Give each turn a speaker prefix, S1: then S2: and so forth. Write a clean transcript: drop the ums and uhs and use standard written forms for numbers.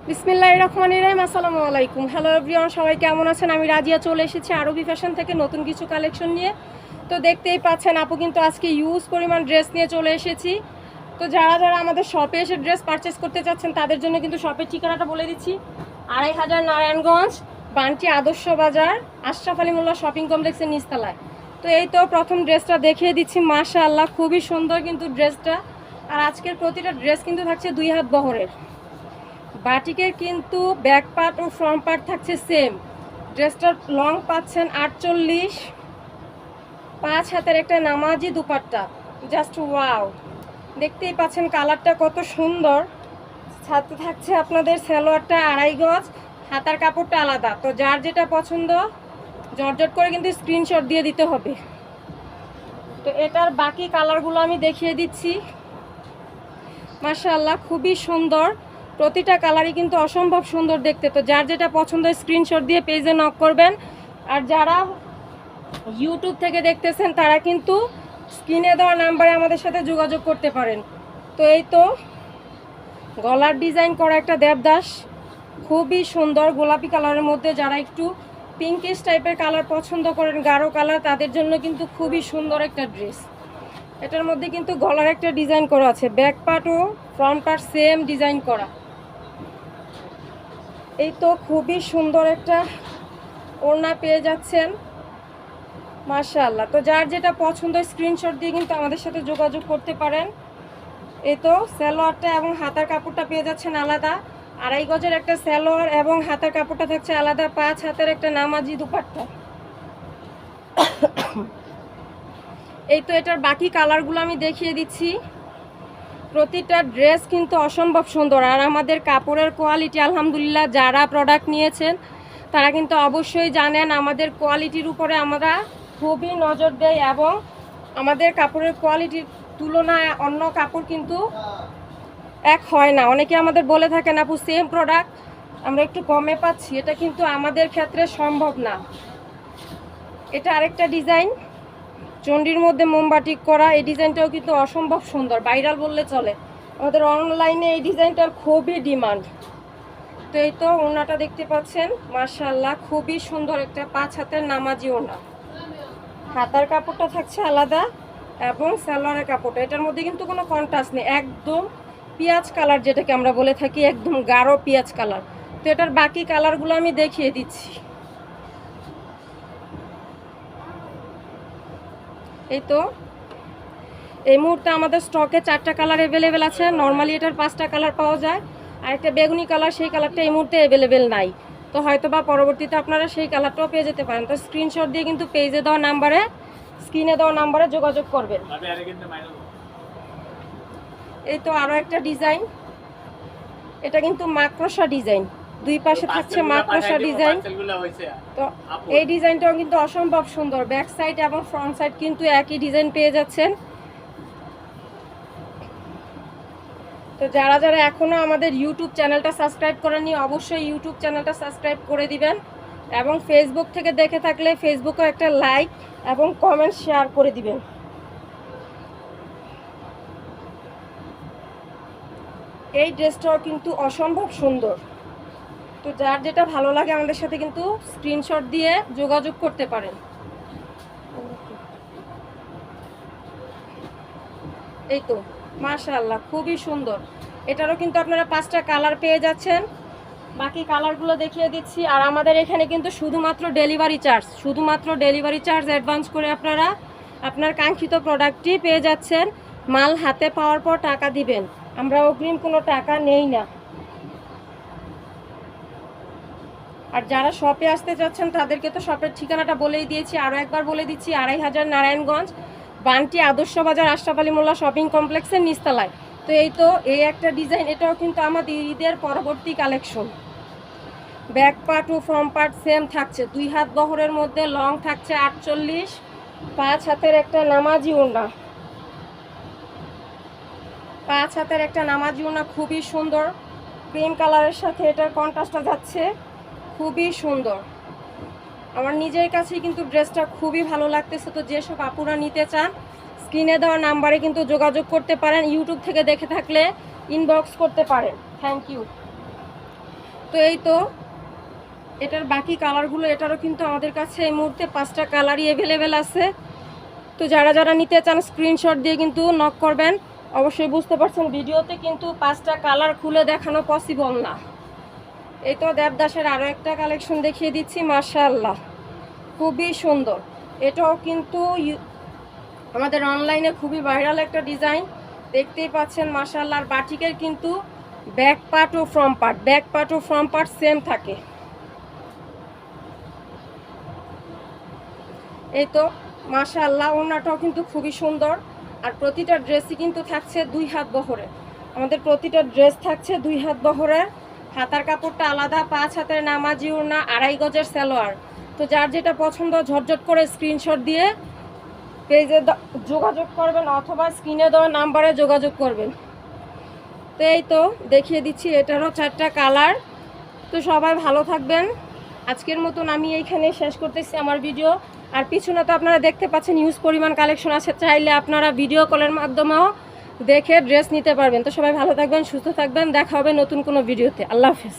S1: বিসমিল্লাহির রহমানির রহিম। আসসালামু আলাইকুম। হ্যালো এভরিওয়ান, সবাই কেমন আছেন? আমি রাজিয়া চলে এসেছি আরবি ফ্যাশন থেকে নতুন কিছু কালেকশন নিয়ে। তো দেখতেই পাচ্ছেন আপু কিন্তু আজকে ইউজ পরিমাণ ড্রেস নিয়ে চলে এসেছি। তো যারা যারা আমাদের শপে এসে ড্রেস পারচেস করতে চাচ্ছেন তাদের জন্য কিন্তু শপের ঠিকানাটা বলে দিচ্ছি। 2500 নারায়ণগঞ্জ, বান্টি আদর্শ বাজার, আশরাফ আলী মোল্লা শপিং কমপ্লেক্সের নিচতলায়। তো এই তো প্রথম ড্রেসটা দেখিয়ে দিচ্ছি। মাশাআল্লাহ, খুবই সুন্দর কিন্তু ড্রেসটা। আর আজকের প্রতিটা ড্রেস কিন্তু থাকছে 2 হাত বহরের। বাটিকের কিন্তু ব্যাক পার্ট ও ফ্রন্ট পার্ট থাকছে সেম। ড্রেসটার লং পাচ্ছেন 48, 5 হাতের একটা নামাজি দুপাট্টা। জাস্ট ওয়াও, দেখতেই পাচ্ছেন কালারটা কত সুন্দর। সাথে থাকছে আপনাদের সালোয়ারটা 2.5 গজ, হাতার কাপড়টা আলাদা। তো যার যেটা পছন্দ জর্জট করে কিন্তু স্ক্রিনশট দিয়ে দিতে হবে। তো এটার বাকি কালারগুলো আমি দেখিয়ে দিচ্ছি। মাশাআল্লাহ, খুবই সুন্দর। প্রতিটা কালারই কিন্তু অসম্ভব সুন্দর দেখতে। তো যার যেটা পছন্দ স্ক্রিনশট দিয়ে পেজে নক করবেন। আর যারা ইউটিউব থেকে দেখতেছেন তারা কিন্তু স্ক্রিনে দেওয়া নাম্বারে আমাদের সাথে যোগাযোগ করতে পারেন। তো এই তো গলার ডিজাইন করা একটা দেবদাস, খুবই সুন্দর গোলাপি কালারের মধ্যে। যারা একটু পিঙ্কিশ টাইপের কালার পছন্দ করেন, গাঢ় কালার, তাদের জন্য কিন্তু খুবই সুন্দর একটা ড্রেস। এটার মধ্যে কিন্তু গলার একটা ডিজাইন করা আছে, ব্যাক পার্ট ও ফ্রন্ট পার্ট সেম ডিজাইন করা। এই তো খুবই সুন্দর একটা ওড়না পেয়ে যাচ্ছেন। মাশাআল্লাহ, তো যার যেটা পছন্দ স্ক্রিনশট দিয়ে কিন্তু আমাদের সাথে যোগাযোগ করতে পারেন। এই তো সালোয়ারটা এবং হাতার কাপড়টা পেয়ে যাচ্ছেন আলাদা। 2.5 গজের একটা সালোয়ার এবং হাতার কাপড়টা থাকছে আলাদা। 5 হাতের একটা নামাজি দুপাট্টা। এই তো এটার বাকি কালারগুলো আমি দেখিয়ে দিচ্ছি। প্রতিটা ড্রেস কিন্তু অসম্ভব সুন্দর। আর আমাদের কাপড়ের কোয়ালিটি আলহামদুলিল্লাহ, যারা প্রোডাক্ট নিয়েছেন তারা কিন্তু অবশ্যই জানেন আমাদের কোয়ালিটির উপরে আমরা খুবই নজর দেই। এবং আমাদের কাপড়ের কোয়ালিটির তুলনায় অন্য কাপড় কিন্তু এক হয় না। অনেকে আমাদের বলে থাকেন আপু সেম প্রোডাক্ট আমরা একটু কমে পাচ্ছি, এটা কিন্তু আমাদের ক্ষেত্রে সম্ভব না। এটা আরেকটা ডিজাইন, চন্ডির মধ্যে মোমবাটিক করা। এই ডিজাইনটাও কিন্তু অসম্ভব সুন্দর, ভাইরাল বললে চলে। আমাদের অনলাইনে এই ডিজাইনটার খুবই ডিমান্ড। তো এই তো ওড়নাটা দেখতে পাচ্ছেন, মাশাআল্লাহ, খুবই সুন্দর একটা 5 হাতের নামাজি ওড়না। হাতার কাপড়টা থাকছে আলাদা এবং সালোয়ারের কাপড়টা, এটার মধ্যে কিন্তু কোনো কন্ট্রাস্ট নেই, একদম পেঁয়াজ কালার যেটাকে আমরা বলে থাকি, একদম গাঢ় পেঁয়াজ কালার। তো এটার বাকি কালারগুলো আমি দেখিয়ে দিচ্ছি। এই তো এই মুহূর্তে আমাদের স্টকে 4টা কালার অ্যাভেলেবেল আছে। নর্মালি এটার 5টা কালার পাওয়া যায়। আর একটা বেগুনি কালার, সেই কালারটা এই মুহূর্তে অ্যাভেলেবেল নাই। তো হয়তো বা পরবর্তীতে আপনারা সেই কালারটাও পেয়ে যেতে পারেন। তো স্ক্রিনশট দিয়ে কিন্তু পেজে দেওয়া নাম্বারে, স্ক্রিনে দেওয়া নাম্বারে যোগাযোগ করবেন। এই তো আরও একটা ডিজাইন, এটা কিন্তু মাকড়সা ডিজাইন, দুই পাশে থাকছে মাকড়সা ডিজাইন। তো এই ডিজাইনটাও কিন্তু অসম্ভব সুন্দর। ব্যাক সাইড এবং ফ্রন্ট সাইড কিন্তু একই ডিজাইন পেয়ে যাচ্ছেন। তো যারা যারা এখনও আমাদের ইউটিউব চ্যানেলটা সাবস্ক্রাইব করেননি অবশ্যই ইউটিউব চ্যানেলটা সাবস্ক্রাইব করে দিবেন। এবং ফেসবুক থেকে দেখে থাকলে ফেসবুকে একটা লাইক এবং কমেন্ট শেয়ার করে দিবেন। এই ড্রেসটাও কিন্তু অসম্ভব সুন্দর। তো যার যেটা ভালো লাগে আমাদের সাথে কিন্তু স্ক্রিনশট দিয়ে যোগাযোগ করতে পারেন। এই তো মাশাআল্লাহ, খুবই সুন্দর। এটারও কিন্তু আপনারা 5টা কালার পেয়ে যাচ্ছেন। বাকি কালারগুলো দেখিয়ে দিচ্ছি। আর আমাদের এখানে কিন্তু শুধুমাত্র ডেলিভারি চার্জ অ্যাডভান্স করে আপনারা আপনার কাঙ্ক্ষিত প্রোডাক্টটি পেয়ে যাচ্ছেন। মাল হাতে পাওয়ার পর টাকা দিবেন, আমরা অগ্রিম কোনো টাকা নেই না। আর যারা শপে আসতে চাচ্ছেন তাদেরকে তো শপের ঠিকানাটা বলেই দিয়েছি, আরও একবার বলে দিচ্ছি। 2500 নারায়ণগঞ্জ, বান্টি আদর্শ বাজার, আশরাফ আলী মোল্লা শপিং কমপ্লেক্সের নিচতলায়। তো এই তো এই একটা ডিজাইন, এটাও কিন্তু আমাদের ঈদের পরবর্তী কালেকশন। ব্যাক পার্ট ও ফ্রন্ট পার্ট সেম থাকছে, 2 হাত বহরের মধ্যে, লং থাকছে 48, 5 হাতের একটা নামাজি ওড়না। 5 হাতের একটা নামাজি ওড়না, খুবই সুন্দর। ক্রিম কালারের সাথে এটার কন্ট্রাস্টটা যাচ্ছে, খুবই সুন্দর। আমার নিজের কাছেই কিন্তু ড্রেসটা খুবই ভালো লাগতেছে। তো যেসব আপুরা নিতে চান স্ক্রিনে দেওয়া নাম্বারে কিন্তু যোগাযোগ করতে পারেন। ইউটিউব থেকে দেখে থাকলে ইনবক্স করতে পারেন। Thank you. তো এই তো এটার বাকি কালারগুলো, এটারও কিন্তু আমাদের কাছে এই মুহূর্তে 5টা কালারই অ্যাভেলেবেল আছে। তো যারা যারা নিতে চান স্ক্রিনশট দিয়ে কিন্তু নক করবেন। অবশ্যই বুঝতে পারছেন ভিডিওতে কিন্তু 5টা কালার খুলে দেখানো পসিবল না। এই তো দেবদাসের আরও একটা কালেকশন দেখিয়ে দিচ্ছি, মাশাআল্লাহ খুবই সুন্দর। এটাও কিন্তু আমাদের অনলাইনে খুবই ভাইরাল একটা ডিজাইন, দেখতেই পাচ্ছেন মাশাআল্লাহ। আর বাটিকের কিন্তু ব্যাক পার্ট ও ফ্রন্ট পার্ট সেম থাকে। এই তো মাশাআল্লাহ, ওড়নাটাও কিন্তু খুবই সুন্দর। আর প্রতিটা ড্রেসই কিন্তু থাকছে 2 হাত বহরের। আমাদের প্রতিটা ড্রেস থাকছে 2 হাত বহরের। হাতার কাপড়টা আলাদা, 5 হাতের নামাজি ওড়না, 2.5 গজের সালোয়ার। তো যার যেটা পছন্দ ঝটঝট করে স্ক্রিনশট দিয়ে পেজে যোগাযোগ করবেন অথবা স্ক্রিনে দেওয়া নাম্বারে যোগাযোগ করবেন। তো এই তো দেখিয়ে দিচ্ছি, এটারও 4টা কালার। তো সবাই ভালো থাকবেন। আজকের মতন আমি এইখানে শেষ করতেছি আমার ভিডিও। আর পিছনে তো আপনারা দেখতে পাচ্ছেন হিউজ পরিমাণ কালেকশন আছে, চাইলে আপনারা ভিডিও কলের মাধ্যমেও দেখে ড্রেস নিতে পারবেন। তো সবাই ভালো থাকবেন, সুস্থ থাকবেন, দেখা হবে নতুন কোনো ভিডিওতে। আল্লাহ হাফেজ।